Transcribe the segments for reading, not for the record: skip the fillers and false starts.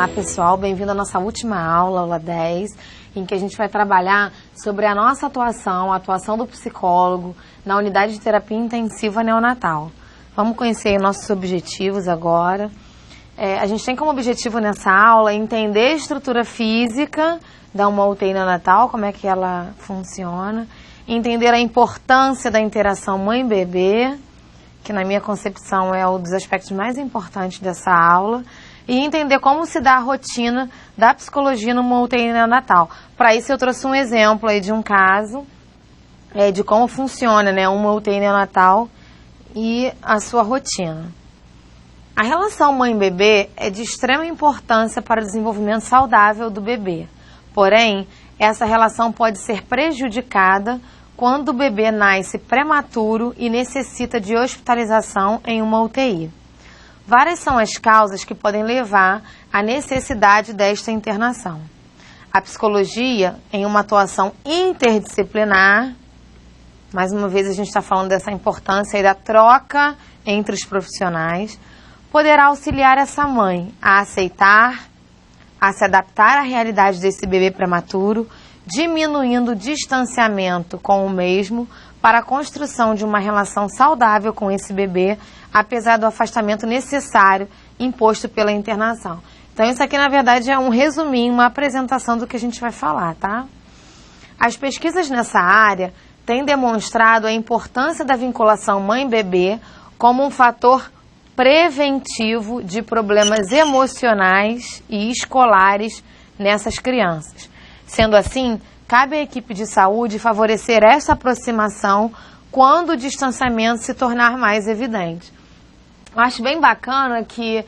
Olá pessoal, bem-vindo à nossa última aula, aula 10, em que a gente vai trabalhar sobre a nossa atuação, a atuação do psicólogo na unidade de terapia intensiva neonatal. Vamos conhecer nossos objetivos agora. A gente tem como objetivo nessa aula entender a estrutura física da uma UTI neonatal, como é que ela funciona, entender a importância da interação mãe-bebê, que na minha concepção é um dos aspectos mais importantes dessa aula, e entender como se dá a rotina da psicologia numa UTI neonatal. Para isso eu trouxe um exemplo aí de um caso, de como funciona, né, uma UTI neonatal e a sua rotina. A relação mãe-bebê é de extrema importância para o desenvolvimento saudável do bebê. Porém, essa relação pode ser prejudicada quando o bebê nasce prematuro e necessita de hospitalização em uma UTI. Várias são as causas que podem levar à necessidade desta internação. A psicologia, em uma atuação interdisciplinar, mais uma vez a gente está falando dessa importância e da troca entre os profissionais, poderá auxiliar essa mãe a aceitar, a se adaptar à realidade desse bebê prematuro, diminuindo o distanciamento com o mesmo para a construção de uma relação saudável com esse bebê, apesar do afastamento necessário imposto pela internação. Então isso aqui na verdade é um resuminho, uma apresentação do que a gente vai falar, tá? As pesquisas nessa área têm demonstrado a importância da vinculação mãe-bebê como um fator preventivo de problemas emocionais e escolares nessas crianças. Sendo assim, cabe à equipe de saúde favorecer essa aproximação quando o distanciamento se tornar mais evidente. Eu acho bem bacana que,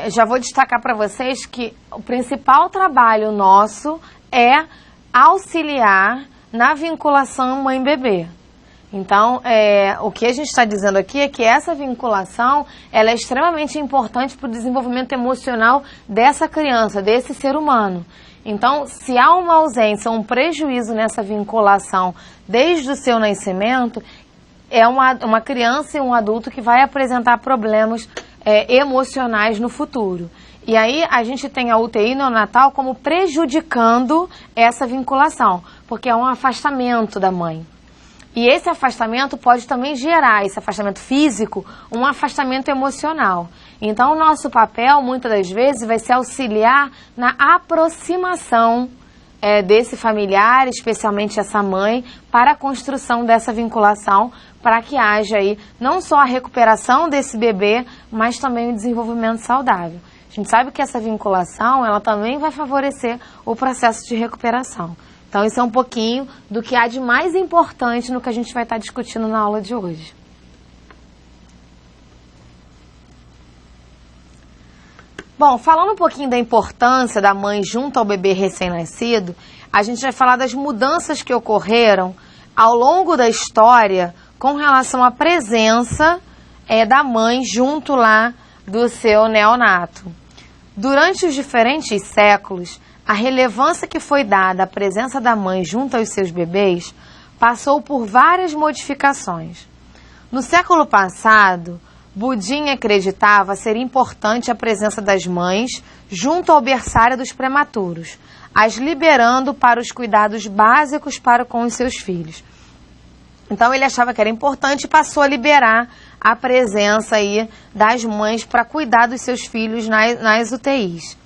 já vou destacar para vocês que o principal trabalho nosso é auxiliar na vinculação mãe-bebê. Então, o que a gente está dizendo aqui é que essa vinculação ela é extremamente importante para o desenvolvimento emocional dessa criança, desse ser humano. Então, se há uma ausência, um prejuízo nessa vinculação desde o seu nascimento, é uma criança e um adulto que vai apresentar problemas emocionais no futuro. E aí a gente tem a UTI neonatal como prejudicando essa vinculação, porque é um afastamento da mãe. E esse afastamento pode também gerar, esse afastamento físico, um afastamento emocional. Então, o nosso papel, muitas das vezes, vai ser auxiliar na aproximação desse familiar, especialmente essa mãe, para a construção dessa vinculação, para que haja aí não só a recuperação desse bebê, mas também o desenvolvimento saudável. A gente sabe que essa vinculação, ela também vai favorecer o processo de recuperação. Então, isso é um pouquinho do que há de mais importante no que a gente vai estar discutindo na aula de hoje. Bom, falando um pouquinho da importância da mãe junto ao bebê recém-nascido, a gente vai falar das mudanças que ocorreram ao longo da história com relação à presença da mãe junto lá do seu neonato. Durante os diferentes séculos, a relevância que foi dada à presença da mãe junto aos seus bebês passou por várias modificações. No século passado, Budin acreditava ser importante a presença das mães junto ao berçário dos prematuros, as liberando para os cuidados básicos para com os seus filhos. Então ele achava que era importante e passou a liberar a presença aí das mães para cuidar dos seus filhos nas UTIs.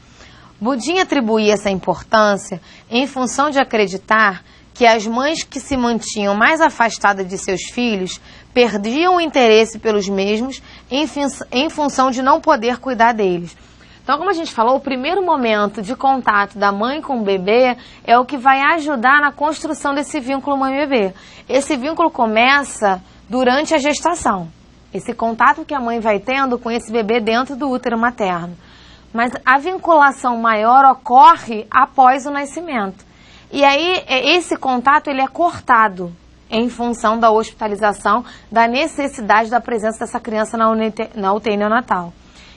Budin atribuía essa importância em função de acreditar que as mães que se mantinham mais afastadas de seus filhos perdiam o interesse pelos mesmos em função de não poder cuidar deles. Então, como a gente falou, o primeiro momento de contato da mãe com o bebê é o que vai ajudar na construção desse vínculo mãe-bebê. Esse vínculo começa durante a gestação, esse contato que a mãe vai tendo com esse bebê dentro do útero materno. Mas a vinculação maior ocorre após o nascimento. E aí, esse contato ele é cortado em função da hospitalização, da necessidade da presença dessa criança na UTI neonatal.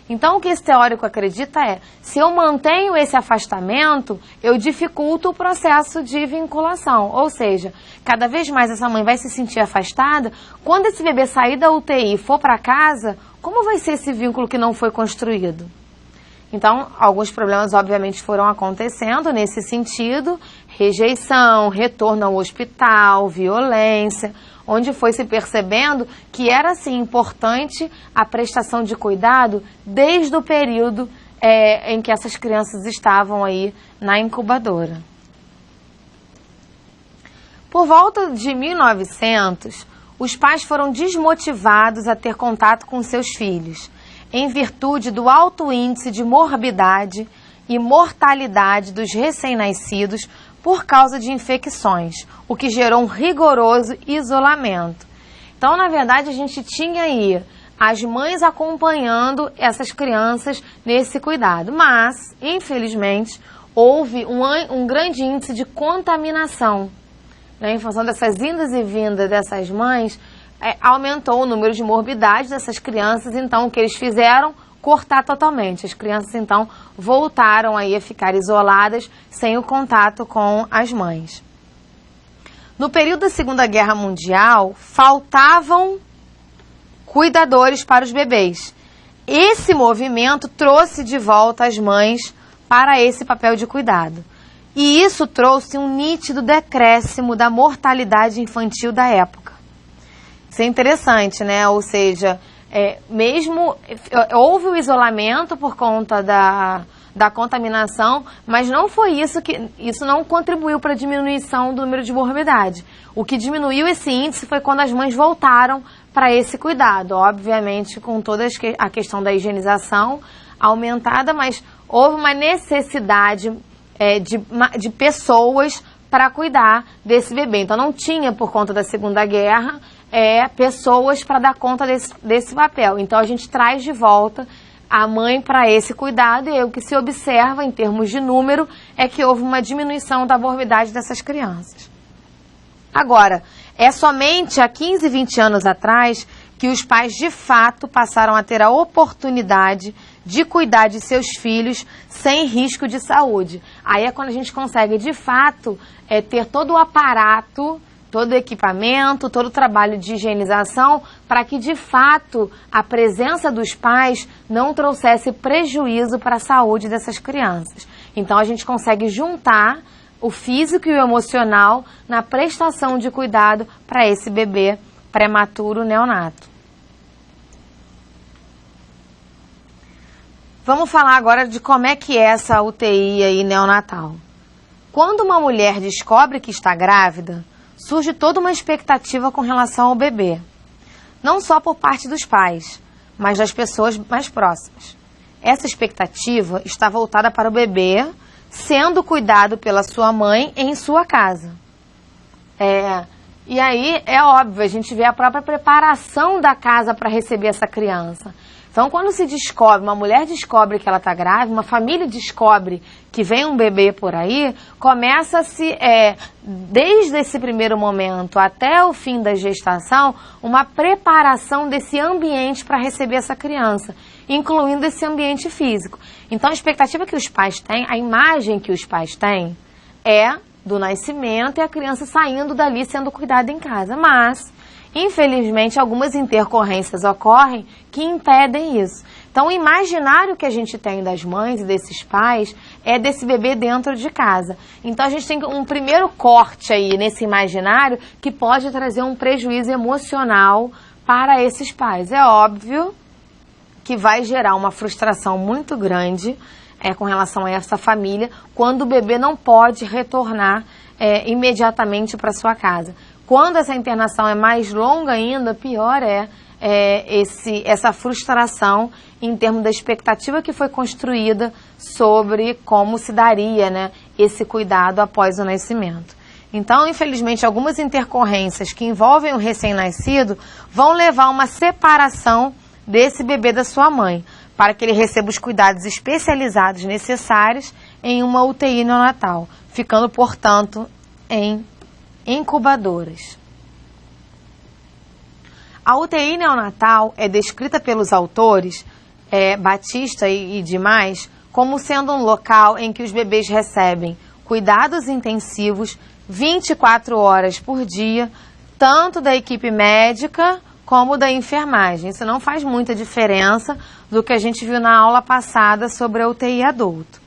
Então, o que esse teórico acredita é, se eu mantenho esse afastamento, eu dificulto o processo de vinculação. Ou seja, cada vez mais essa mãe vai se sentir afastada. Quando esse bebê sair da UTI e for para casa, como vai ser esse vínculo que não foi construído? Então, alguns problemas, obviamente, foram acontecendo nesse sentido, rejeição, retorno ao hospital, violência, onde foi se percebendo que era, sim, importante a prestação de cuidado desde o período em que essas crianças estavam aí na incubadora. Por volta de 1900, os pais foram desmotivados a ter contato com seus filhos, em virtude do alto índice de morbidade e mortalidade dos recém-nascidos por causa de infecções, o que gerou um rigoroso isolamento. Então, na verdade, a gente tinha aí as mães acompanhando essas crianças nesse cuidado, mas, infelizmente, houve um grande índice de contaminação, né, em função dessas indas e vindas dessas mães. Aumentou o número de morbidade dessas crianças, então o que eles fizeram? Cortar totalmente. As crianças, então, voltaram aí a ficar isoladas, sem o contato com as mães. No período da Segunda Guerra Mundial, faltavam cuidadores para os bebês. Esse movimento trouxe de volta as mães para esse papel de cuidado. E isso trouxe um nítido decréscimo da mortalidade infantil da época. Isso é interessante, né? Ou seja, mesmo houve o isolamento por conta da contaminação, mas não foi isso não contribuiu para a diminuição do número de morbidade. O que diminuiu esse índice foi quando as mães voltaram para esse cuidado, obviamente com toda a questão da higienização aumentada, mas houve uma necessidade de pessoas para cuidar desse bebê. Então não tinha, por conta da Segunda Guerra, pessoas para dar conta desse papel. Então a gente traz de volta a mãe para esse cuidado, e o que se observa em termos de número é que houve uma diminuição da morbidade dessas crianças. Agora, é somente há 15, 20 anos atrás que os pais de fato passaram a ter a oportunidade de cuidar de seus filhos sem risco de saúde. Aí é quando a gente consegue de fato ter todo o aparato, todo o equipamento, todo o trabalho de higienização, para que, de fato, a presença dos pais não trouxesse prejuízo para a saúde dessas crianças. Então, a gente consegue juntar o físico e o emocional na prestação de cuidado para esse bebê prematuro neonato. Vamos falar agora de como é que é essa UTI aí neonatal. Quando uma mulher descobre que está grávida, surge toda uma expectativa com relação ao bebê. Não só por parte dos pais, mas das pessoas mais próximas. Essa expectativa está voltada para o bebê sendo cuidado pela sua mãe em sua casa. E aí é óbvio, a gente vê a própria preparação da casa para receber essa criança. Então, quando se descobre, uma mulher descobre que ela está grávida, uma família descobre que vem um bebê por aí, começa-se, desde esse primeiro momento até o fim da gestação, uma preparação desse ambiente para receber essa criança, incluindo esse ambiente físico. Então, a expectativa que os pais têm, a imagem que os pais têm, é do nascimento e a criança saindo dali sendo cuidada em casa. Mas, infelizmente, algumas intercorrências ocorrem que impedem isso. Então, o imaginário que a gente tem das mães e desses pais é desse bebê dentro de casa. Então, a gente tem um primeiro corte aí nesse imaginário que pode trazer um prejuízo emocional para esses pais. É óbvio que vai gerar uma frustração muito grande com relação a essa família quando o bebê não pode retornar imediatamente para sua casa. Quando essa internação é mais longa ainda, pior essa frustração em termos da expectativa que foi construída sobre como se daria, né, esse cuidado após o nascimento. Então, infelizmente, algumas intercorrências que envolvem o recém-nascido vão levar a uma separação desse bebê da sua mãe, para que ele receba os cuidados especializados necessários em uma UTI neonatal, ficando, portanto, em incubadoras. A UTI neonatal é descrita pelos autores, Batista e demais, como sendo um local em que os bebês recebem cuidados intensivos 24 horas por dia, tanto da equipe médica como da enfermagem. Isso não faz muita diferença do que a gente viu na aula passada sobre a UTI adulto.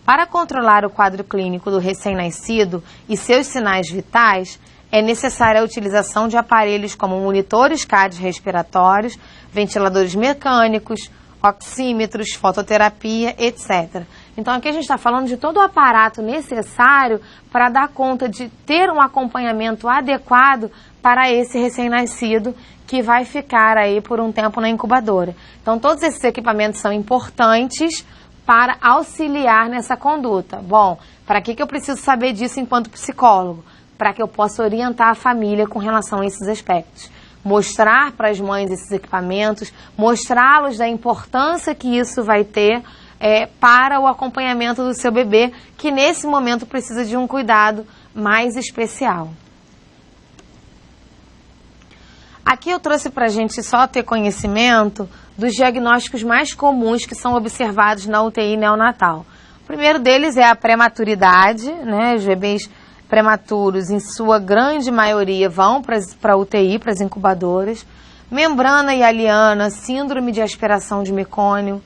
Para controlar o quadro clínico do recém-nascido e seus sinais vitais, é necessária a utilização de aparelhos como monitores cardiorrespiratórios, ventiladores mecânicos, oxímetros, fototerapia, etc. Então aqui a gente está falando de todo o aparato necessário para dar conta de ter um acompanhamento adequado para esse recém-nascido que vai ficar aí por um tempo na incubadora. Então todos esses equipamentos são importantes para auxiliar nessa conduta. Bom, para que eu preciso saber disso enquanto psicólogo? Para que eu possa orientar a família com relação a esses aspectos. Mostrar para as mães esses equipamentos, mostrá-los da importância que isso vai ter para o acompanhamento do seu bebê, que nesse momento precisa de um cuidado mais especial. Aqui eu trouxe para a gente só ter conhecimento dos diagnósticos mais comuns que são observados na UTI neonatal. O primeiro deles é a prematuridade, né? Os bebês prematuros, em sua grande maioria, vão para a UTI, para as incubadoras. Membrana hialiana, síndrome de aspiração de mecônio,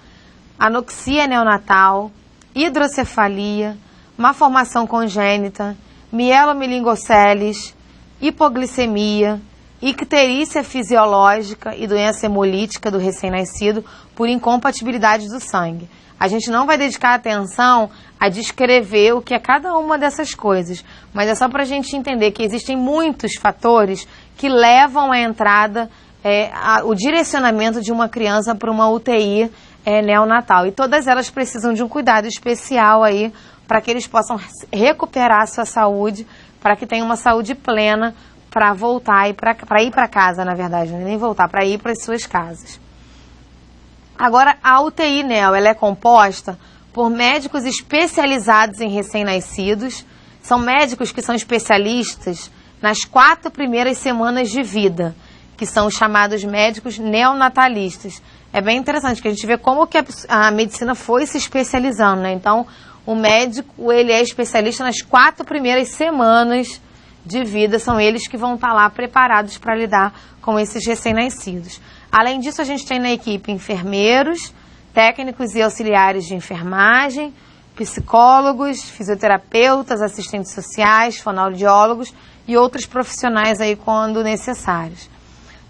anoxia neonatal, hidrocefalia, malformação congênita, mielomeningoceles, hipoglicemia, icterícia fisiológica e doença hemolítica do recém-nascido por incompatibilidade do sangue. A gente não vai dedicar atenção a descrever o que é cada uma dessas coisas, mas é só para a gente entender que existem muitos fatores que levam à entrada, o direcionamento de uma criança para uma UTI neonatal. E todas elas precisam de um cuidado especial aí para que eles possam recuperar a sua saúde, para que tenham uma saúde plena para voltar e para ir para casa, na verdade, não é nem voltar, para ir para as suas casas. Agora, a UTI neo, ela é composta por médicos especializados em recém-nascidos. São médicos que são especialistas nas 4 primeiras semanas de vida, que são os chamados médicos neonatalistas. É bem interessante que a gente vê como que a medicina foi se especializando, né? Então, o médico, ele é especialista nas 4 primeiras semanas de vida, são eles que vão estar lá preparados para lidar com esses recém-nascidos. Além disso, a gente tem na equipe enfermeiros, técnicos e auxiliares de enfermagem, psicólogos, fisioterapeutas, assistentes sociais, fonoaudiólogos e outros profissionais aí quando necessários.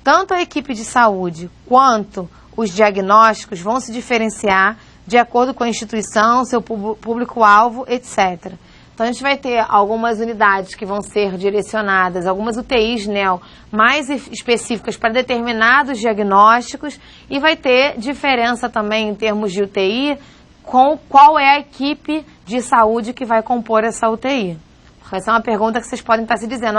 Tanto a equipe de saúde quanto os diagnósticos vão se diferenciar de acordo com a instituição, seu público-alvo, etc. Então, a gente vai ter algumas unidades que vão ser direcionadas, algumas UTIs neo mais específicas para determinados diagnósticos e vai ter diferença também em termos de UTI com qual é a equipe de saúde que vai compor essa UTI. Essa é uma pergunta que vocês podem estar se dizendo,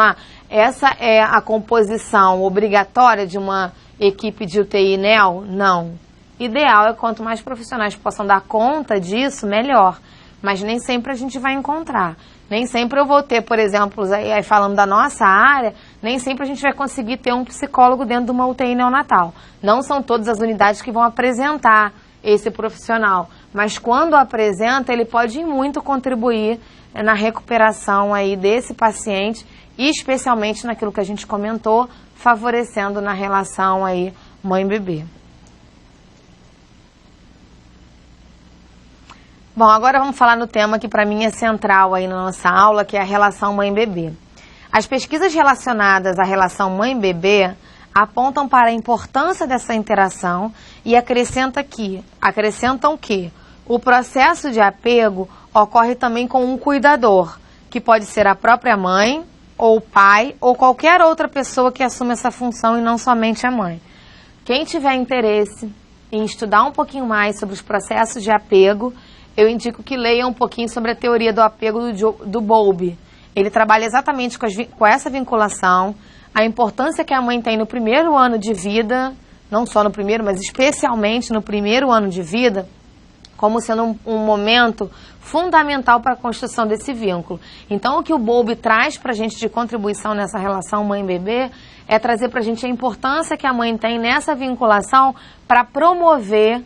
essa é a composição obrigatória de uma equipe de UTI neo? Não. Ideal é quanto mais profissionais possam dar conta disso, melhor. Mas nem sempre a gente vai encontrar. Nem sempre eu vou ter, por exemplo, aí falando da nossa área, nem sempre a gente vai conseguir ter um psicólogo dentro de uma UTI neonatal. Não são todas as unidades que vão apresentar esse profissional. Mas quando apresenta, ele pode muito contribuir na recuperação aí desse paciente, e especialmente naquilo que a gente comentou, favorecendo na relação aí mãe-bebê. Bom, agora vamos falar no tema que para mim é central aí na nossa aula, que é a relação mãe-bebê. As pesquisas relacionadas à relação mãe-bebê apontam para a importância dessa interação e acrescentam que o processo de apego ocorre também com um cuidador, que pode ser a própria mãe, ou o pai, ou qualquer outra pessoa que assume essa função e não somente a mãe. Quem tiver interesse em estudar um pouquinho mais sobre os processos de apego, eu indico que leia um pouquinho sobre a teoria do apego do Bowlby. Ele trabalha exatamente com essa vinculação, a importância que a mãe tem no primeiro ano de vida, não só no primeiro, mas especialmente no primeiro ano de vida, como sendo um momento fundamental para a construção desse vínculo. Então, o que o Bowlby traz para a gente de contribuição nessa relação mãe-bebê é trazer para a gente a importância que a mãe tem nessa vinculação para promover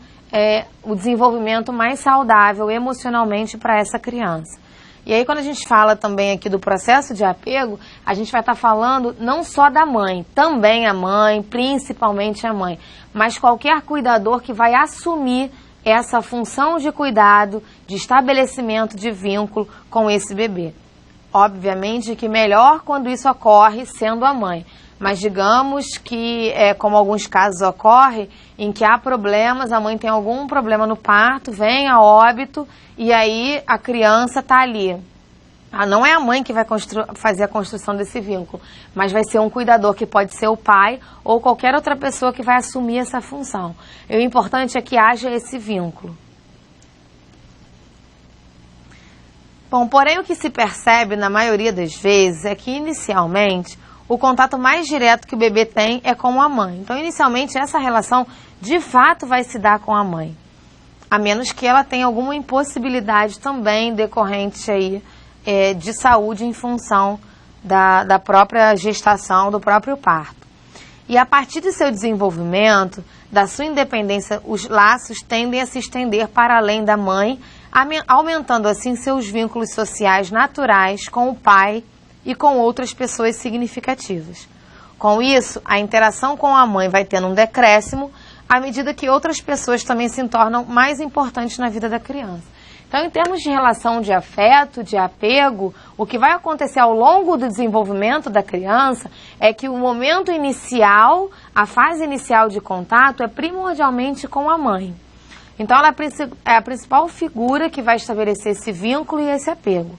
o desenvolvimento mais saudável emocionalmente para essa criança. E aí quando a gente fala também aqui do processo de apego, a gente vai estar falando não só da mãe, também a mãe, principalmente a mãe, mas qualquer cuidador que vai assumir essa função de cuidado, de estabelecimento de vínculo com esse bebê. Obviamente que melhor quando isso ocorre sendo a mãe, mas digamos que, como alguns casos ocorrem, em que há problemas, a mãe tem algum problema no parto, vem a óbito e aí a criança está ali. Não é a mãe que vai fazer a construção desse vínculo, mas vai ser um cuidador que pode ser o pai ou qualquer outra pessoa que vai assumir essa função. E o importante é que haja esse vínculo. Bom, porém o que se percebe na maioria das vezes é que inicialmente o contato mais direto que o bebê tem é com a mãe. Então inicialmente essa relação de fato vai se dar com a mãe, a menos que ela tenha alguma impossibilidade também decorrente aí de saúde em função da própria gestação, do próprio parto. E a partir do seu desenvolvimento, da sua independência, os laços tendem a se estender para além da mãe, aumentando assim seus vínculos sociais naturais com o pai e com outras pessoas significativas. Com isso, a interação com a mãe vai tendo um decréscimo, à medida que outras pessoas também se tornam mais importantes na vida da criança. Então, em termos de relação de afeto, de apego, o que vai acontecer ao longo do desenvolvimento da criança é que o momento inicial, a fase inicial de contato é primordialmente com a mãe. Então, ela é a principal figura que vai estabelecer esse vínculo e esse apego.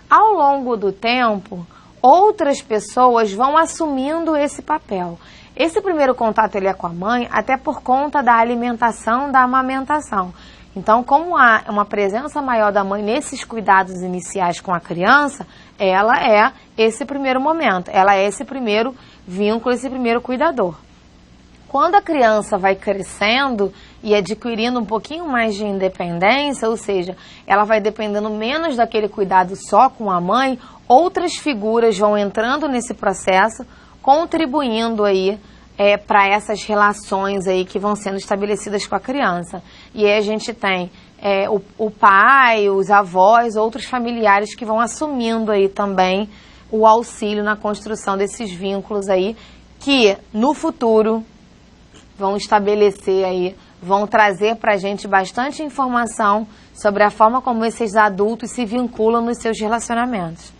Ao longo do tempo, outras pessoas vão assumindo esse papel. Esse primeiro contato ele é com a mãe, até por conta da alimentação, da amamentação. Então, como há uma presença maior da mãe nesses cuidados iniciais com a criança, ela é esse primeiro momento, ela é esse primeiro vínculo, esse primeiro cuidador. Quando a criança vai crescendo e adquirindo um pouquinho mais de independência, ou seja, ela vai dependendo menos daquele cuidado só com a mãe, outras figuras vão entrando nesse processo, contribuindo aí para essas relações aí que vão sendo estabelecidas com a criança. E aí a gente tem o pai, os avós, outros familiares que vão assumindo aí também o auxílio na construção desses vínculos aí, que no futuro vão estabelecer aí, vão trazer para a gente bastante informação sobre a forma como esses adultos se vinculam nos seus relacionamentos.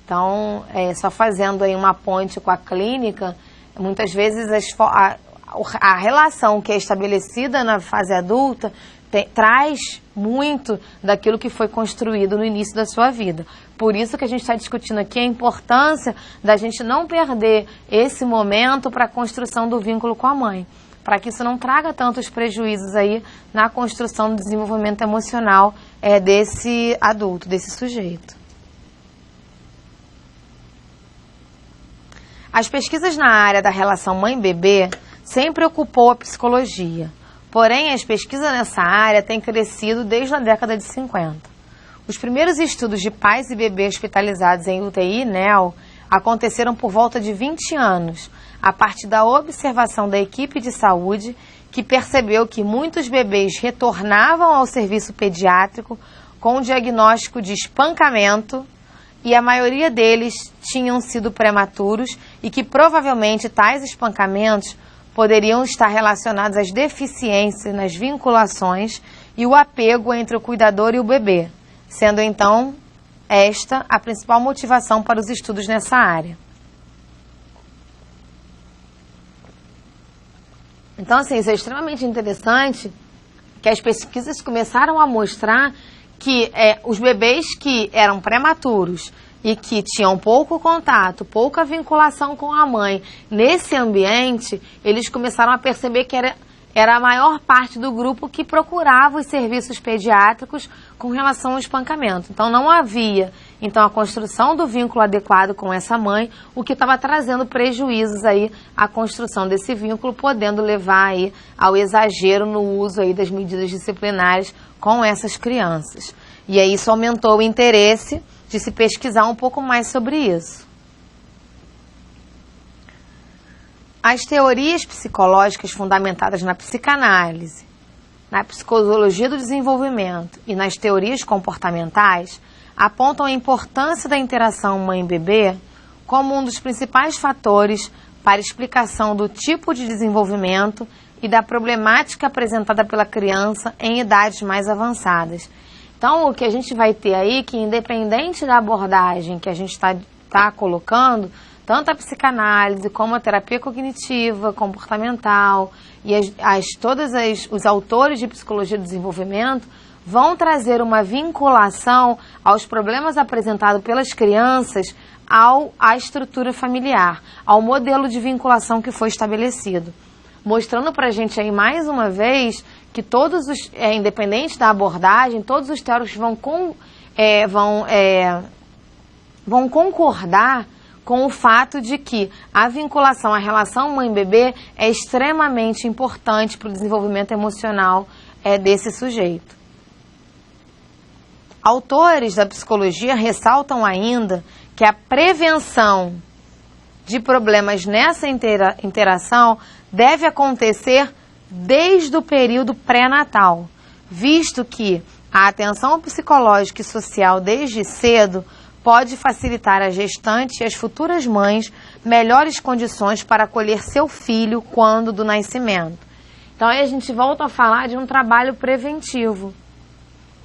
Então, só fazendo aí uma ponte com a clínica, muitas vezes a relação que é estabelecida na fase adulta traz muito daquilo que foi construído no início da sua vida. Por isso que a gente está discutindo aqui a importância da gente não perder esse momento para a construção do vínculo com a mãe, para que isso não traga tantos prejuízos aí na construção do desenvolvimento emocional desse adulto, desse sujeito. As pesquisas na área da relação mãe-bebê sempre ocupou a psicologia, porém as pesquisas nessa área têm crescido desde a década de 50. Os primeiros estudos de pais e bebês hospitalizados em UTI e NEO aconteceram por volta de 20 anos, a partir da observação da equipe de saúde, que percebeu que muitos bebês retornavam ao serviço pediátrico com o diagnóstico de espancamento e a maioria deles tinham sido prematuros e que provavelmente tais espancamentos poderiam estar relacionados às deficiências nas vinculações e o apego entre o cuidador e o bebê, sendo então esta a principal motivação para os estudos nessa área. Então, assim, isso é extremamente interessante, que as pesquisas começaram a mostrar que os bebês que eram prematuros e que tinham pouco contato, pouca vinculação com a mãe, nesse ambiente, eles começaram a perceber que era a maior parte do grupo que procurava os serviços pediátricos com relação ao espancamento. Então, não havia a construção do vínculo adequado com essa mãe, o que estava trazendo prejuízos aí à construção desse vínculo, podendo levar aí ao exagero no uso aí das medidas disciplinares com essas crianças. E aí isso aumentou o interesse de se pesquisar um pouco mais sobre isso. As teorias psicológicas fundamentadas na psicanálise, na psicologia do desenvolvimento e nas teorias comportamentais apontam a importância da interação mãe-bebê como um dos principais fatores para explicação do tipo de desenvolvimento e da problemática apresentada pela criança em idades mais avançadas. Então, o que a gente vai ter aí, que independente da abordagem que a gente está colocando, tanto a psicanálise como a terapia cognitiva, comportamental e todos os autores de psicologia do desenvolvimento vão trazer uma vinculação aos problemas apresentados pelas crianças à estrutura familiar, ao modelo de vinculação que foi estabelecido. Mostrando para a gente aí mais uma vez que todos os, independente da abordagem, todos os teóricos vão concordar com o fato de que a vinculação, a relação mãe-bebê é extremamente importante para o desenvolvimento emocional desse sujeito. Autores da psicologia ressaltam ainda que a prevenção de problemas nessa interação deve acontecer desde o período pré-natal, visto que a atenção psicológica e social desde cedo pode facilitar à gestante e às futuras mães melhores condições para acolher seu filho quando do nascimento. Então aí a gente volta a falar de um trabalho preventivo.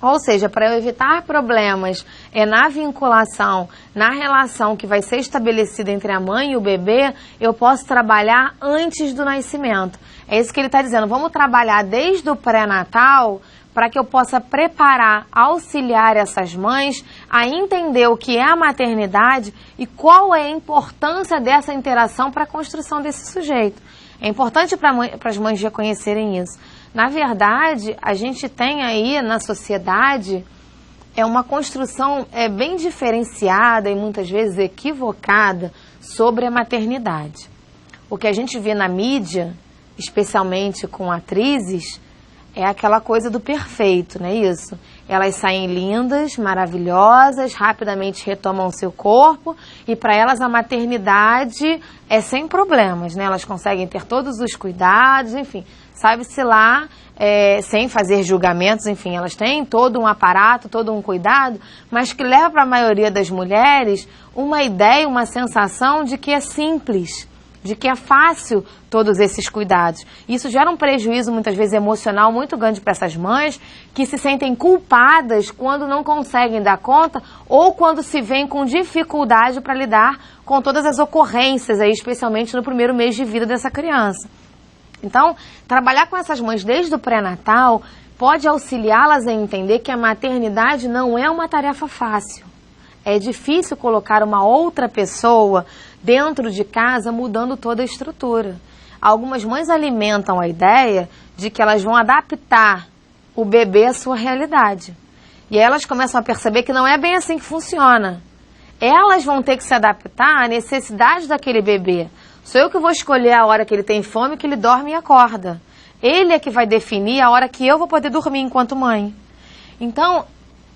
Ou seja, para eu evitar problemas na vinculação, na relação que vai ser estabelecida entre a mãe e o bebê, eu posso trabalhar antes do nascimento. É isso que ele está dizendo. Vamos trabalhar desde o pré-natal para que eu possa preparar, auxiliar essas mães a entender o que é a maternidade e qual é a importância dessa interação para a construção desse sujeito. É importante para as mães reconhecerem isso. Na verdade, a gente tem aí na sociedade uma construção bem diferenciada e muitas vezes equivocada sobre a maternidade. O que a gente vê na mídia, especialmente com atrizes, é aquela coisa do perfeito, não é isso? Elas saem lindas, maravilhosas, rapidamente retomam seu corpo e para elas a maternidade é sem problemas, né? Elas conseguem ter todos os cuidados, enfim, sabe-se lá, sem fazer julgamentos, enfim, elas têm todo um aparato, todo um cuidado, mas que leva para a maioria das mulheres uma ideia, uma sensação de que é simples, de que é fácil todos esses cuidados. Isso gera um prejuízo, muitas vezes, emocional muito grande para essas mães, que se sentem culpadas quando não conseguem dar conta ou quando se veem com dificuldade para lidar com todas as ocorrências, aí, especialmente no primeiro mês de vida dessa criança. Então, trabalhar com essas mães desde o pré-natal pode auxiliá-las a entender que a maternidade não é uma tarefa fácil. É difícil colocar uma outra pessoa dentro de casa mudando toda a estrutura. Algumas mães alimentam a ideia de que elas vão adaptar o bebê à sua realidade. E aí elas começam a perceber que não é bem assim que funciona. Elas vão ter que se adaptar à necessidade daquele bebê. Sou eu que vou escolher a hora que ele tem fome, que ele dorme e acorda. Ele é que vai definir a hora que eu vou poder dormir enquanto mãe. Então,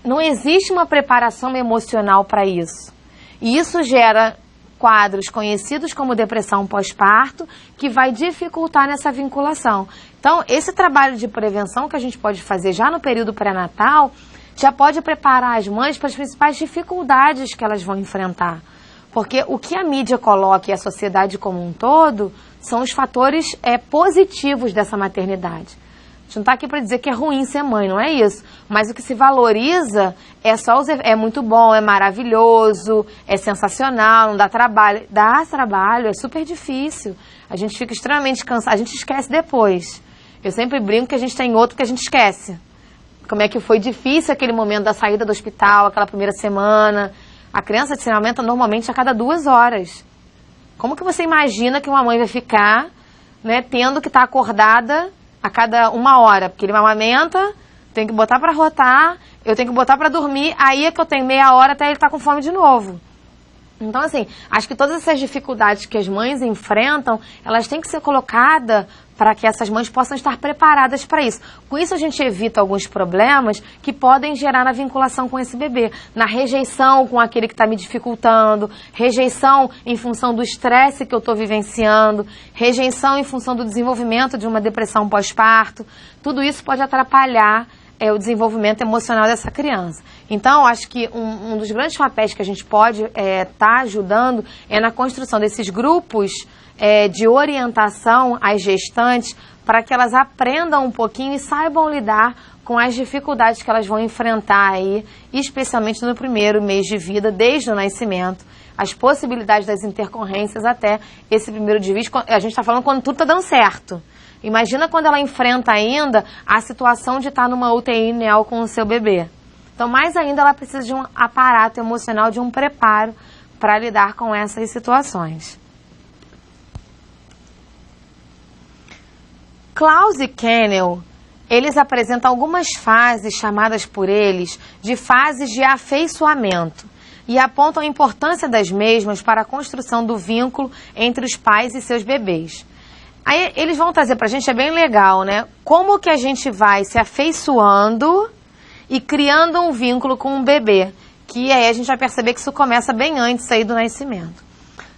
não existe uma preparação emocional para isso. E isso gera quadros conhecidos como depressão pós-parto, que vai dificultar nessa vinculação. Então, esse trabalho de prevenção que a gente pode fazer já no período pré-natal, já pode preparar as mães para as principais dificuldades que elas vão enfrentar. Porque o que a mídia coloca e a sociedade como um todo são os fatores positivos dessa maternidade. A gente não está aqui para dizer que é ruim ser mãe, não é isso. Mas o que se valoriza é muito bom, é maravilhoso, é sensacional, não dá trabalho. Dá trabalho, é super difícil. A gente fica extremamente cansado, a gente esquece depois. Eu sempre brinco que a gente tem outro que a gente esquece. Como é que foi difícil aquele momento da saída do hospital, aquela primeira semana. A criança se amamenta normalmente a cada 2 horas. Como que você imagina que uma mãe vai ficar, né, tendo que estar acordada a cada 1 hora? Porque ele me amamenta, tem que botar para rotar, eu tenho que botar para dormir, aí é que eu tenho meia hora até ele estar com fome de novo. Então, assim, acho que todas essas dificuldades que as mães enfrentam, elas têm que ser colocadas para que essas mães possam estar preparadas para isso. Com isso, a gente evita alguns problemas que podem gerar na vinculação com esse bebê. Na rejeição com aquele que está me dificultando, rejeição em função do estresse que eu estou vivenciando, rejeição em função do desenvolvimento de uma depressão pós-parto. Tudo isso pode atrapalhar o desenvolvimento emocional dessa criança. Então, acho que um dos grandes papéis que a gente pode estar ajudando é na construção desses grupos de orientação às gestantes, para que elas aprendam um pouquinho e saibam lidar com as dificuldades que elas vão enfrentar aí, especialmente no primeiro mês de vida, desde o nascimento, as possibilidades das intercorrências até esse primeiro desvio. A gente está falando quando tudo está dando certo. Imagina quando ela enfrenta ainda a situação de estar numa UTI neo com o seu bebê. Então, mais ainda, ela precisa de um aparato emocional, de um preparo para lidar com essas situações. Klaus e Kennel, eles apresentam algumas fases chamadas por eles de fases de afeiçoamento e apontam a importância das mesmas para a construção do vínculo entre os pais e seus bebês. Aí eles vão trazer pra gente, é bem legal, né? Como que a gente vai se afeiçoando e criando um vínculo com um bebê. Que aí a gente vai perceber que isso começa bem antes aí do nascimento.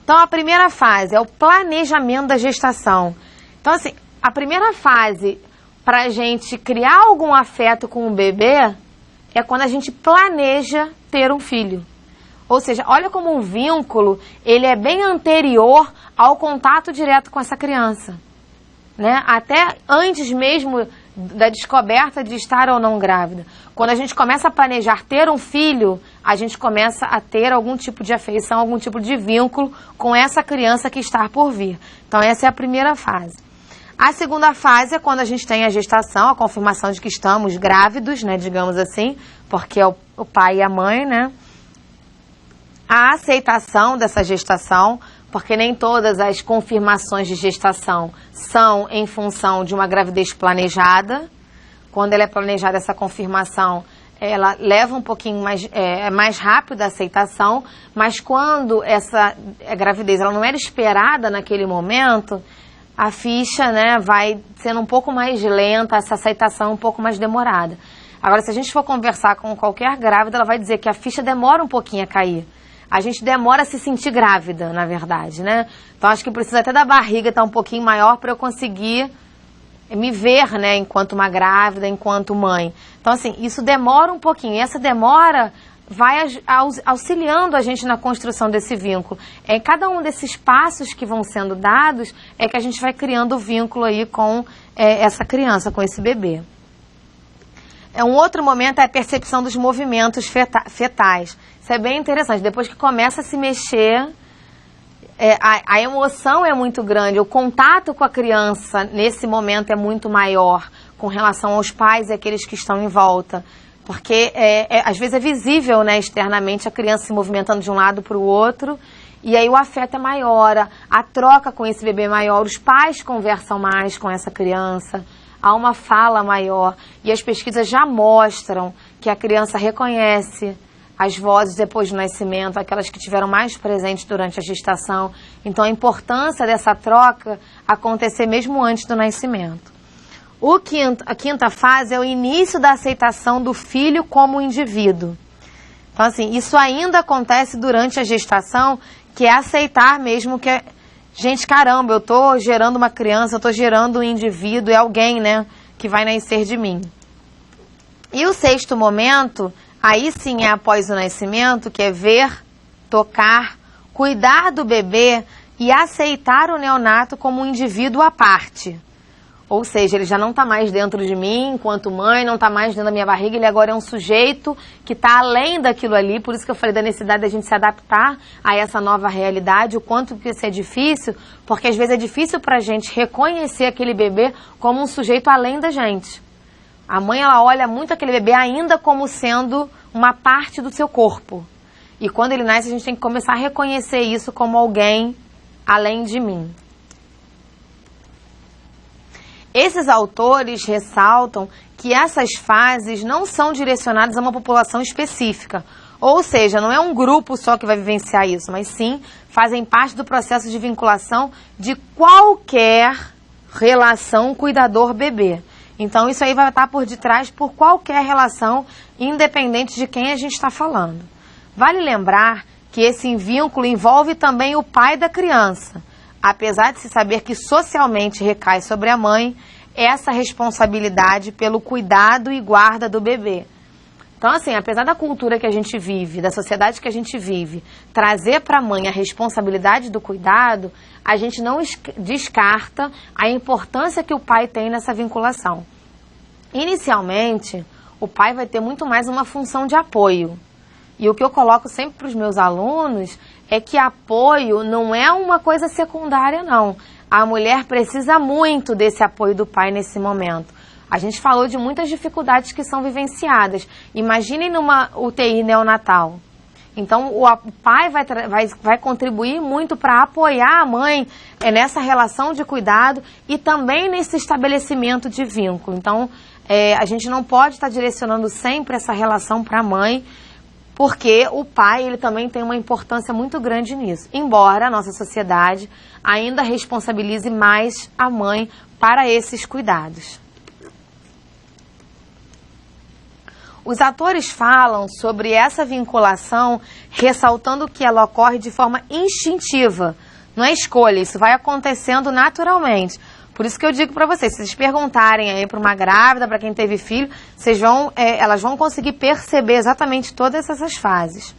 Então a primeira fase é o planejamento da gestação. Então assim, a primeira fase para a gente criar algum afeto com o bebê é quando a gente planeja ter um filho. Ou seja, olha como um vínculo, ele é bem anterior ao contato direto com essa criança, né? Até antes mesmo da descoberta de estar ou não grávida. Quando a gente começa a planejar ter um filho, a gente começa a ter algum tipo de afeição, algum tipo de vínculo com essa criança que está por vir. Então essa é a primeira fase. A segunda fase é quando a gente tem a gestação, a confirmação de que estamos grávidos, né, digamos assim, porque é o pai e a mãe, né? A aceitação dessa gestação, porque nem todas as confirmações de gestação são em função de uma gravidez planejada. Quando ela é planejada, essa confirmação, ela leva um pouquinho mais rápido a aceitação, mas quando essa gravidez ela não era esperada naquele momento, a ficha, né, vai sendo um pouco mais lenta, essa aceitação um pouco mais demorada. Agora, se a gente for conversar com qualquer grávida, ela vai dizer que a ficha demora um pouquinho a cair. A gente demora a se sentir grávida, na verdade, né? Então, acho que precisa até da barriga estar um pouquinho maior para eu conseguir me ver, né, enquanto uma grávida, enquanto mãe. Então, assim, isso demora um pouquinho. E essa demora vai auxiliando a gente na construção desse vínculo. É cada um desses passos que vão sendo dados é que a gente vai criando o vínculo aí com essa criança, com esse bebê. Um outro momento é a percepção dos movimentos fetais. Isso é bem interessante. Depois que começa a se mexer, a emoção é muito grande. O contato com a criança, nesse momento, é muito maior com relação aos pais e aqueles que estão em volta. Porque, às vezes, é visível, né, externamente a criança se movimentando de um lado para o outro. E aí o afeto é maior, a troca com esse bebê é maior. Os pais conversam mais com essa criança. Há uma fala maior e as pesquisas já mostram que a criança reconhece as vozes depois do nascimento, aquelas que tiveram mais presentes durante a gestação. Então, a importância dessa troca acontecer mesmo antes do nascimento. A quinta fase é o início da aceitação do filho como indivíduo. Então, assim, isso ainda acontece durante a gestação, que é aceitar mesmo que gente, caramba, eu tô gerando uma criança, eu tô gerando um indivíduo, é alguém, né, que vai nascer de mim. E o sexto momento, aí sim é após o nascimento, que é ver, tocar, cuidar do bebê e aceitar o neonato como um indivíduo à parte. Ou seja, ele já não está mais dentro de mim enquanto mãe, não está mais dentro da minha barriga, ele agora é um sujeito que está além daquilo ali, por isso que eu falei da necessidade da gente se adaptar a essa nova realidade, o quanto que isso é difícil, porque às vezes é difícil para a gente reconhecer aquele bebê como um sujeito além da gente. A mãe, ela olha muito aquele bebê ainda como sendo uma parte do seu corpo. E quando ele nasce, a gente tem que começar a reconhecer isso como alguém além de mim. Esses autores ressaltam que essas fases não são direcionadas a uma população específica. Ou seja, não é um grupo só que vai vivenciar isso, mas sim fazem parte do processo de vinculação de qualquer relação cuidador-bebê. Então, isso aí vai estar por detrás por qualquer relação, independente de quem a gente está falando. Vale lembrar que esse vínculo envolve também o pai da criança. Apesar de se saber que socialmente recai sobre a mãe, essa responsabilidade pelo cuidado e guarda do bebê. Então, assim, apesar da cultura que a gente vive, da sociedade que a gente vive, trazer para a mãe a responsabilidade do cuidado, a gente não descarta a importância que o pai tem nessa vinculação. Inicialmente, o pai vai ter muito mais uma função de apoio. E o que eu coloco sempre para os meus alunos é que apoio não é uma coisa secundária, não. A mulher precisa muito desse apoio do pai nesse momento. A gente falou de muitas dificuldades que são vivenciadas. Imaginem numa UTI neonatal. Então, o pai vai contribuir muito para apoiar a mãe nessa relação de cuidado e também nesse estabelecimento de vínculo. Então, a gente não pode estar direcionando sempre essa relação para a mãe, porque o pai ele também tem uma importância muito grande nisso. Embora a nossa sociedade ainda responsabilize mais a mãe para esses cuidados. Os atores falam sobre essa vinculação, ressaltando que ela ocorre de forma instintiva, não é escolha, isso vai acontecendo naturalmente. Por isso que eu digo para vocês, se vocês perguntarem aí para uma grávida, para quem teve filho, elas vão conseguir perceber exatamente todas essas fases.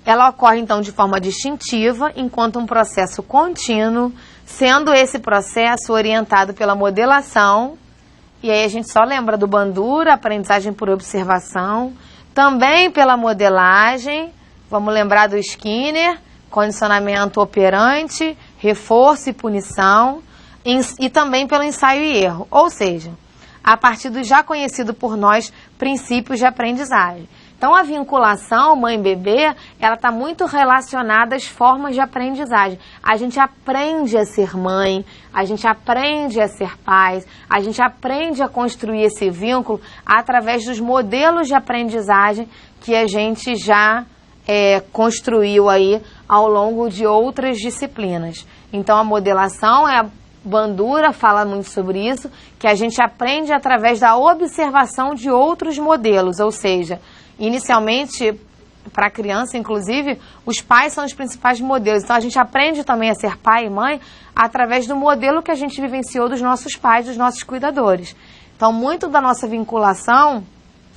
Ela ocorre então de forma distintiva, enquanto um processo contínuo, sendo esse processo orientado pela modelação. E aí a gente só lembra do Bandura, aprendizagem por observação, também pela modelagem, vamos lembrar do Skinner, condicionamento operante, reforço e punição, e também pelo ensaio e erro, ou seja, a partir do já conhecido por nós princípios de aprendizagem. Então, a vinculação mãe-bebê, ela está muito relacionada às formas de aprendizagem. A gente aprende a ser mãe, a gente aprende a ser pai, a gente aprende a construir esse vínculo através dos modelos de aprendizagem que a gente já construiu aí ao longo de outras disciplinas. Então, a modelação Bandura fala muito sobre isso, que a gente aprende através da observação de outros modelos, ou seja, inicialmente, para a criança, inclusive, os pais são os principais modelos. Então, a gente aprende também a ser pai e mãe através do modelo que a gente vivenciou dos nossos pais, dos nossos cuidadores. Então, muito da nossa vinculação,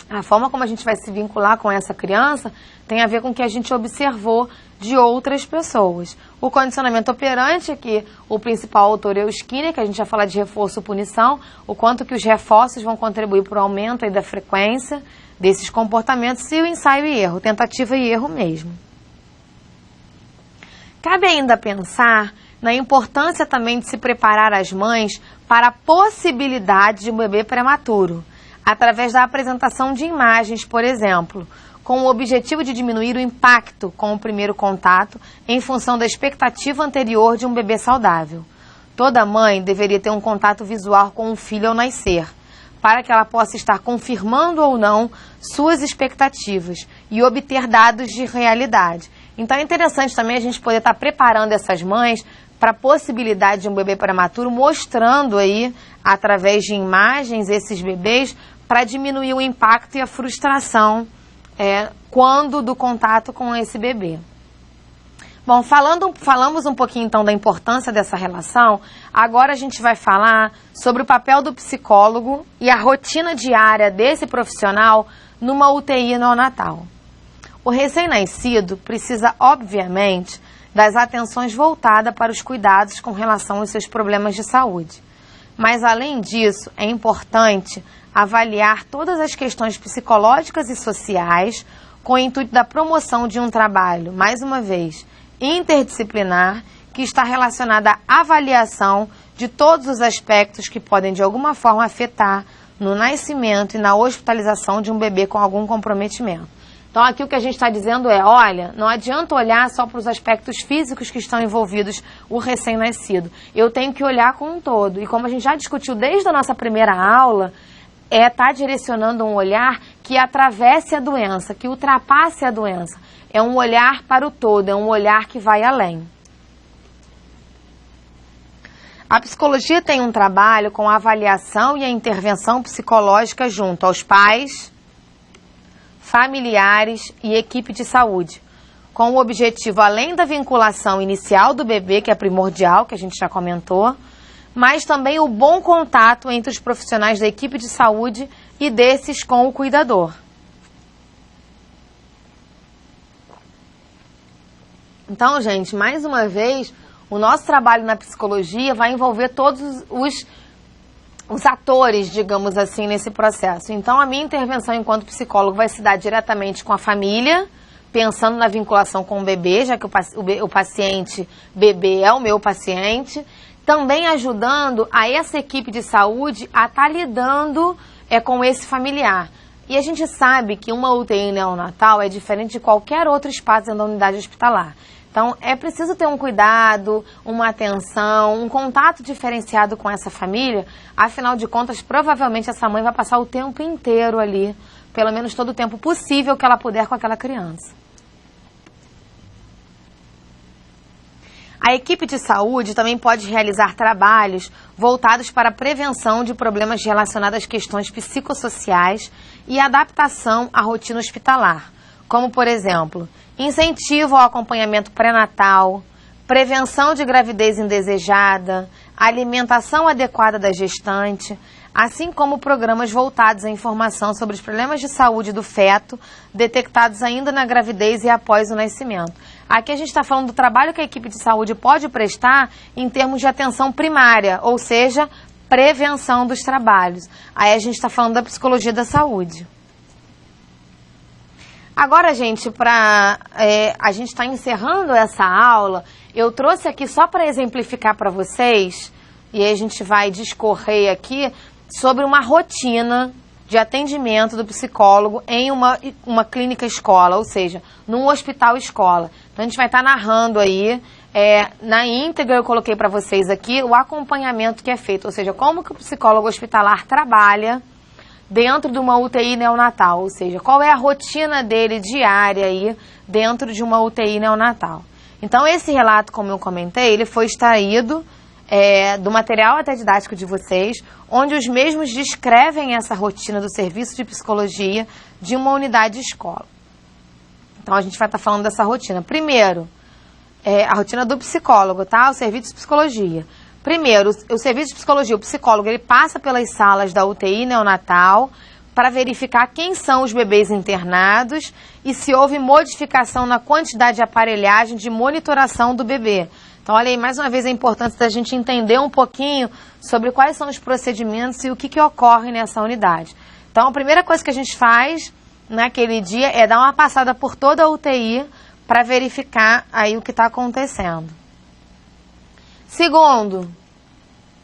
a forma como a gente vai se vincular com essa criança, tem a ver com o que a gente observou de outras pessoas. O condicionamento operante, que o principal autor é o Skinner, que a gente já fala de reforço e punição, o quanto que os reforços vão contribuir para o aumento aí da frequência desses comportamentos, e o ensaio e erro, tentativa e erro mesmo. Cabe ainda pensar na importância também de se preparar as mães para a possibilidade de um bebê prematuro, através da apresentação de imagens, por exemplo, com o objetivo de diminuir o impacto com o primeiro contato em função da expectativa anterior de um bebê saudável. Toda mãe deveria ter um contato visual com o filho ao nascer, para que ela possa estar confirmando ou não suas expectativas e obter dados de realidade. Então é interessante também a gente poder estar preparando essas mães para a possibilidade de um bebê prematuro, mostrando aí, através de imagens, esses bebês, para diminuir o impacto e a frustração quando do contato com esse bebê. Bom, falamos um pouquinho então da importância dessa relação, agora a gente vai falar sobre o papel do psicólogo e a rotina diária desse profissional numa UTI neonatal. O recém-nascido precisa, obviamente, das atenções voltadas para os cuidados com relação aos seus problemas de saúde. Mas, além disso, é importante avaliar todas as questões psicológicas e sociais com o intuito da promoção de um trabalho, mais uma vez, interdisciplinar, que está relacionada à avaliação de todos os aspectos que podem, de alguma forma, afetar no nascimento e na hospitalização de um bebê com algum comprometimento. Então, aqui o que a gente está dizendo é, olha, não adianta olhar só para os aspectos físicos que estão envolvidos o recém-nascido. Eu tenho que olhar com um todo. E como a gente já discutiu desde a nossa primeira aula, tá direcionando um olhar que atravesse a doença, que ultrapasse a doença. É um olhar para o todo, é um olhar que vai além. A psicologia tem um trabalho com a avaliação e a intervenção psicológica junto aos pais, familiares e equipe de saúde, com o objetivo, além da vinculação inicial do bebê, que é primordial, que a gente já comentou, mas também o bom contato entre os profissionais da equipe de saúde e desses com o cuidador. Então, gente, mais uma vez, o nosso trabalho na psicologia vai envolver todos os atores, digamos assim, nesse processo. Então, a minha intervenção enquanto psicólogo vai se dar diretamente com a família, pensando na vinculação com o bebê, já que o paciente bebê é o meu paciente, também ajudando a essa equipe de saúde a estar lidando com esse familiar. E a gente sabe que uma UTI neonatal é diferente de qualquer outro espaço dentro da unidade hospitalar. Então, é preciso ter um cuidado, uma atenção, um contato diferenciado com essa família. Afinal de contas, provavelmente essa mãe vai passar o tempo inteiro ali, pelo menos todo o tempo possível que ela puder com aquela criança. A equipe de saúde também pode realizar trabalhos voltados para a prevenção de problemas relacionados às questões psicossociais e adaptação à rotina hospitalar, como, por exemplo, incentivo ao acompanhamento pré-natal, prevenção de gravidez indesejada, alimentação adequada da gestante, assim como programas voltados à informação sobre os problemas de saúde do feto, detectados ainda na gravidez e após o nascimento. Aqui a gente está falando do trabalho que a equipe de saúde pode prestar em termos de atenção primária, ou seja, prevenção dos trabalhos. Aí a gente está falando da psicologia da saúde. Agora, gente, a gente está encerrando essa aula, eu trouxe aqui só para exemplificar para vocês, e aí a gente vai discorrer aqui sobre uma rotina de atendimento do psicólogo em uma clínica escola, ou seja, num hospital escola. Então a gente vai estar narrando aí, na íntegra eu coloquei para vocês aqui o acompanhamento que é feito, ou seja, como que o psicólogo hospitalar trabalha dentro de uma UTI neonatal, ou seja, qual é a rotina dele diária aí dentro de uma UTI neonatal. Então esse relato, como eu comentei, ele foi extraído do material até didático de vocês, onde os mesmos descrevem essa rotina do serviço de psicologia de uma unidade escola. Então a gente vai estar falando dessa rotina. Primeiro, a rotina do psicólogo, tá? O serviço de psicologia. Primeiro, o serviço de psicologia, o psicólogo, ele passa pelas salas da UTI neonatal para verificar quem são os bebês internados e se houve modificação na quantidade de aparelhagem de monitoração do bebê. Então, olha aí, mais uma vez a importância da gente entender um pouquinho sobre quais são os procedimentos e o que ocorre nessa unidade. Então, a primeira coisa que a gente faz naquele dia é dar uma passada por toda a UTI para verificar aí o que está acontecendo. Segundo,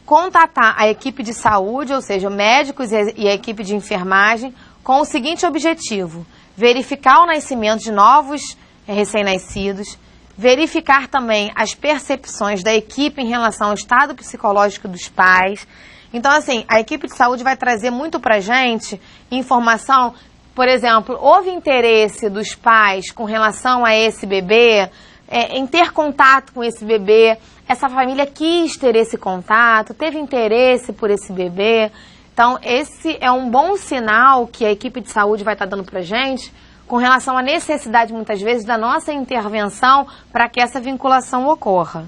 contatar a equipe de saúde, ou seja, médicos e a equipe de enfermagem, com o seguinte objetivo: verificar o nascimento de novos recém-nascidos, verificar também as percepções da equipe em relação ao estado psicológico dos pais. Então, assim, a equipe de saúde vai trazer muito pra gente informação, por exemplo, houve interesse dos pais com relação a esse bebê, em ter contato com esse bebê, essa família quis ter esse contato, teve interesse por esse bebê. Então, esse é um bom sinal que a equipe de saúde vai estar dando pra gente com relação à necessidade, muitas vezes, da nossa intervenção para que essa vinculação ocorra,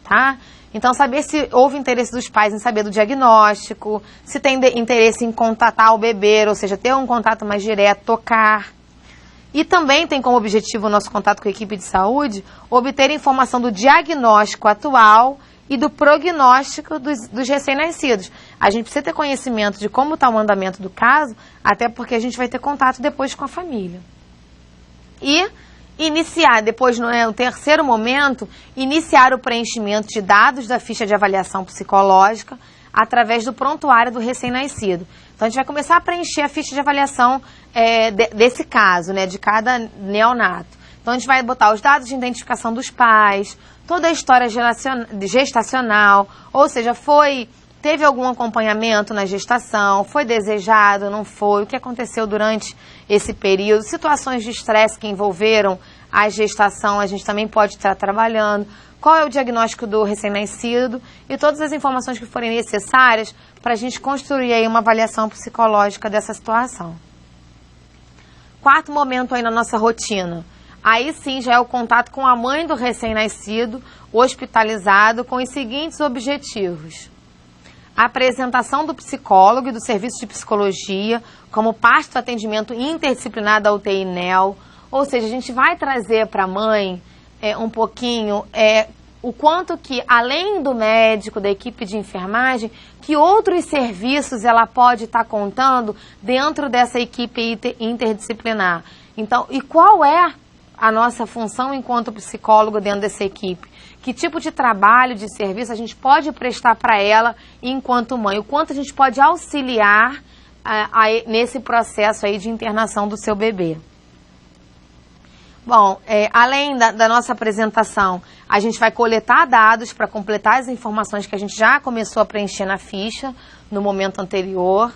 tá? Então, saber se houve interesse dos pais em saber do diagnóstico, se tem interesse em contatar o bebê, ou seja, ter um contato mais direto, tocar. E também tem como objetivo o nosso contato com a equipe de saúde obter informação do diagnóstico atual e do prognóstico dos recém-nascidos. A gente precisa ter conhecimento de como está o andamento do caso, até porque a gente vai ter contato depois com a família. E iniciar, depois no terceiro momento, iniciar o preenchimento de dados da ficha de avaliação psicológica através do prontuário do recém-nascido. Então, a gente vai começar a preencher a ficha de avaliação desse caso, né, de cada neonato. Então, a gente vai botar os dados de identificação dos pais, toda a história gestacional, ou seja, teve algum acompanhamento na gestação, foi desejado, não foi, o que aconteceu durante esse período, situações de estresse que envolveram a gestação, a gente também pode estar trabalhando, qual é o diagnóstico do recém-nascido e todas as informações que forem necessárias para a gente construir aí uma avaliação psicológica dessa situação. Quarto momento aí na nossa rotina, aí sim já é o contato com a mãe do recém-nascido, hospitalizado, com os seguintes objetivos. a apresentação do psicólogo e do serviço de psicologia como parte do atendimento interdisciplinar da UTI NEO, ou seja, a gente vai trazer para a mãe um pouquinho o quanto que, além do médico, da equipe de enfermagem, que outros serviços ela pode estar contando dentro dessa equipe interdisciplinar. Então, e qual é a nossa função enquanto psicólogo dentro dessa equipe? Que tipo de trabalho, de serviço a gente pode prestar para ela enquanto mãe? O quanto a gente pode auxiliar nesse processo aí de internação do seu bebê? Bom, além da nossa apresentação, a gente vai coletar dados para completar as informações que a gente já começou a preencher na ficha no momento anterior,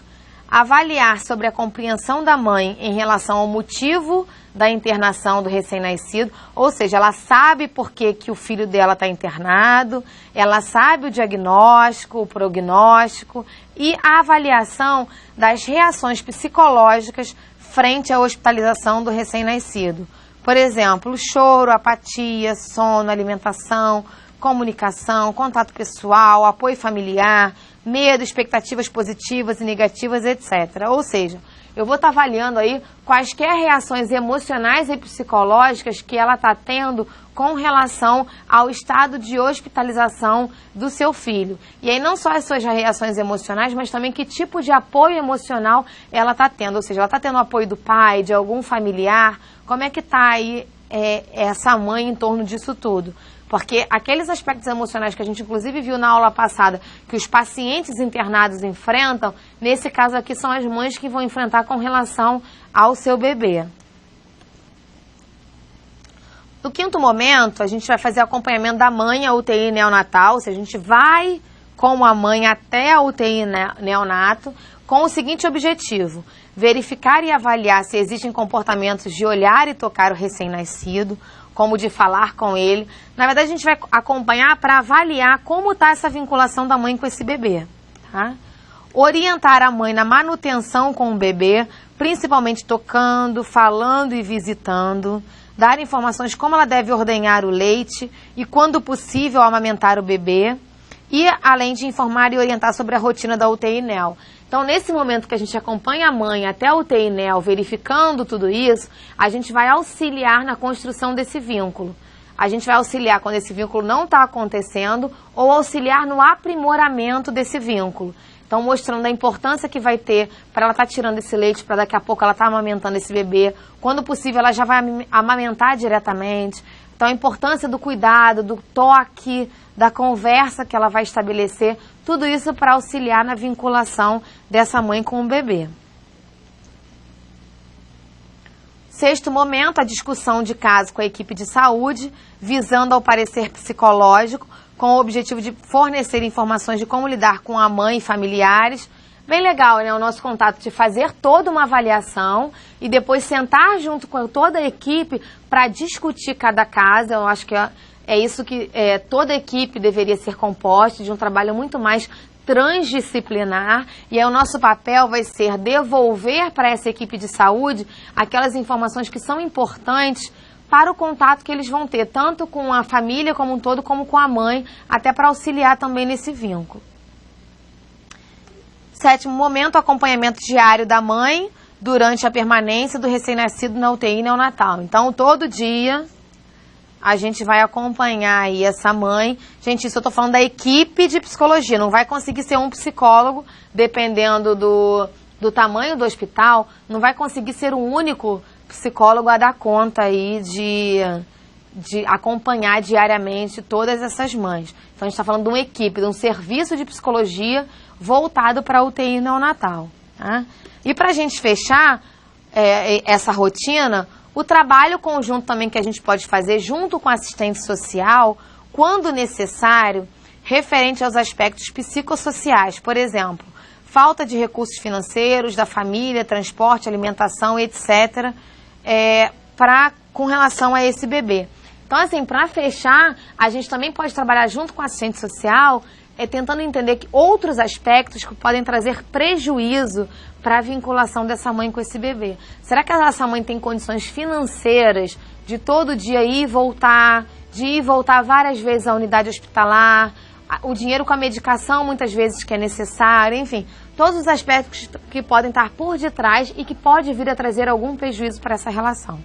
avaliar sobre a compreensão da mãe em relação ao motivo da internação do recém-nascido, ou seja, ela sabe por que o filho dela está internado, ela sabe o diagnóstico, o prognóstico e a avaliação das reações psicológicas frente à hospitalização do recém-nascido. Por exemplo, choro, apatia, sono, alimentação, comunicação, contato pessoal, apoio familiar, medo, expectativas positivas e negativas, etc. Ou seja, eu vou estar avaliando aí quaisquer reações emocionais e psicológicas que ela está tendo com relação ao estado de hospitalização do seu filho. E aí não só as suas reações emocionais, mas também que tipo de apoio emocional ela está tendo. Ou seja, ela está tendo apoio do pai, de algum familiar. Como é que está aí essa mãe em torno disso tudo? Porque aqueles aspectos emocionais que a gente inclusive viu na aula passada, que os pacientes internados enfrentam, nesse caso aqui são as mães que vão enfrentar com relação ao seu bebê. No quinto momento, a gente vai fazer acompanhamento da mãe à UTI neonatal, ou seja, a gente vai com a mãe até a UTI neonato, com o seguinte objetivo: verificar e avaliar se existem comportamentos de olhar e tocar o recém-nascido, como de falar com ele. Na verdade, a gente vai acompanhar para avaliar como está essa vinculação da mãe com esse bebê. Tá? Orientar a mãe na manutenção com o bebê, principalmente tocando, falando e visitando. Dar informações como ela deve ordenhar o leite e, quando possível, amamentar o bebê. E, além de informar e orientar sobre a rotina da UTI NEO. Então, nesse momento que a gente acompanha a mãe até a UTI NEO, verificando tudo isso, a gente vai auxiliar na construção desse vínculo. A gente vai auxiliar quando esse vínculo não está acontecendo ou auxiliar no aprimoramento desse vínculo. Então, mostrando a importância que vai ter para ela estar tirando esse leite, para daqui a pouco ela estar amamentando esse bebê. Quando possível, ela já vai amamentar diretamente. Então, a importância do cuidado, do toque, da conversa que ela vai estabelecer, tudo isso para auxiliar na vinculação dessa mãe com o bebê. Sexto momento, a discussão de caso com a equipe de saúde, visando ao parecer psicológico, com o objetivo de fornecer informações de como lidar com a mãe e familiares. Bem legal, né? O nosso contato de fazer toda uma avaliação e depois sentar junto com toda a equipe para discutir cada caso. Eu acho que é isso que toda a equipe deveria ser composta, de um trabalho muito mais transdisciplinar, e aí o nosso papel vai ser devolver para essa equipe de saúde aquelas informações que são importantes para o contato que eles vão ter, tanto com a família como um todo, como com a mãe, até para auxiliar também nesse vínculo. Sétimo momento, acompanhamento diário da mãe durante a permanência do recém-nascido na UTI neonatal. Então, todo dia a gente vai acompanhar aí essa mãe. Gente, isso eu estou falando da equipe de psicologia, não vai conseguir ser um psicólogo, dependendo do tamanho do hospital, não vai conseguir ser o único psicólogo a dar conta aí de acompanhar diariamente todas essas mães. Então, a gente está falando de uma equipe, de um serviço de psicologia voltado para a UTI neonatal. Tá? E para a gente fechar essa rotina, o trabalho conjunto também que a gente pode fazer junto com a assistente social, quando necessário, referente aos aspectos psicossociais, por exemplo, falta de recursos financeiros da família, transporte, alimentação, etc., com relação a esse bebê. Então, assim, para fechar, a gente também pode trabalhar junto com a assistente social, tentando entender que outros aspectos que podem trazer prejuízo para a vinculação dessa mãe com esse bebê. Será que essa mãe tem condições financeiras de todo dia ir e voltar, de ir e voltar várias vezes à unidade hospitalar? o dinheiro com a medicação muitas vezes que é necessário, enfim, todos os aspectos que podem estar por detrás e que pode vir a trazer algum prejuízo para essa relação.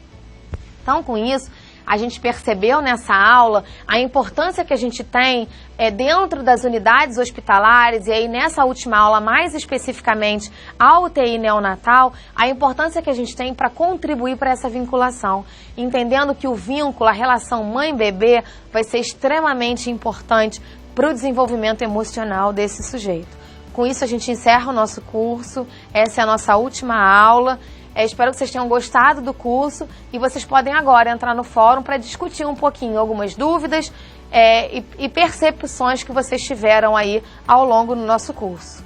Então, com isso, a gente percebeu nessa aula a importância que a gente tem dentro das unidades hospitalares, e aí nessa última aula, mais especificamente, a UTI neonatal, a importância que a gente tem para contribuir para essa vinculação, entendendo que o vínculo, a relação mãe-bebê, vai ser extremamente importante para o desenvolvimento emocional desse sujeito. Com isso, a gente encerra o nosso curso, essa é a nossa última aula. Espero que vocês tenham gostado do curso e vocês podem agora entrar no fórum para discutir um pouquinho algumas dúvidas e percepções que vocês tiveram aí ao longo do nosso curso.